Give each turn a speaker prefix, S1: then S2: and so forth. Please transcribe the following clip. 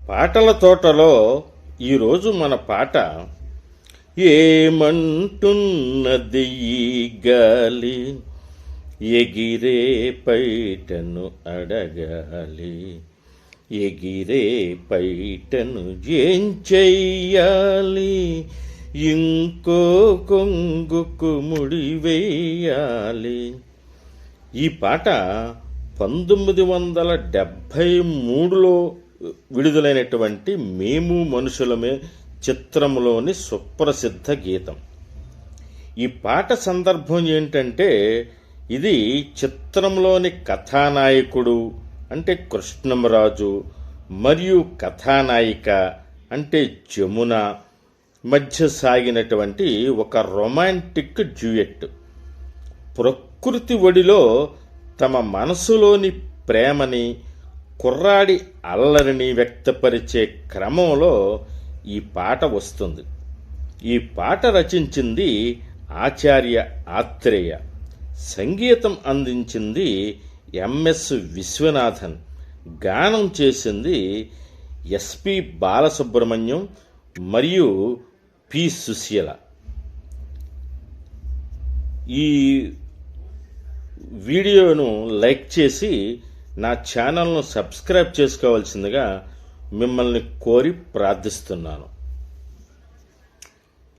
S1: పాటల తోటలో ఈరోజు మన పాట ఏమంటున్నది ఈ గాలి ఎగిరే పైటను అడగాలి ఎగిరే పైటను ఏం చెయ్యాలి ఇంకో కొంగుకు ముడివేయాలి. ఈ పాట 1973లో విడుదలైనటువంటి మేము మనుషులమే చిత్రంలోని సుప్రసిద్ధ గీతం. ఈ పాట సందర్భం ఏంటంటే, ఇది చిత్రంలోని కథానాయకుడు అంటే కృష్ణంరాజు మరియు కథానాయిక అంటే జమున మధ్య సాగినటువంటి ఒక రొమాంటిక్ డ్యూయెట్. ప్రకృతి ఒడిలో తమ మనసులోని ప్రేమని, కుర్రాడి అల్లరిని వ్యక్తపరిచే క్రమంలో ఈ పాట వస్తుంది. ఈ పాట రచించింది ఆచార్య ఆత్రేయ, సంగీతం అందించింది ఎంఎస్ విశ్వనాథన్, గానం చేసింది ఎస్పి బాలసుబ్రహ్మణ్యం మరియు పి సుశీల. ఈ వీడియోను లైక్ చేసి నా ఛానల్ను సబ్స్క్రైబ్ చేసుకోవాల్సిందిగా మిమ్మల్ని కోరి ప్రార్థిస్తున్నాను.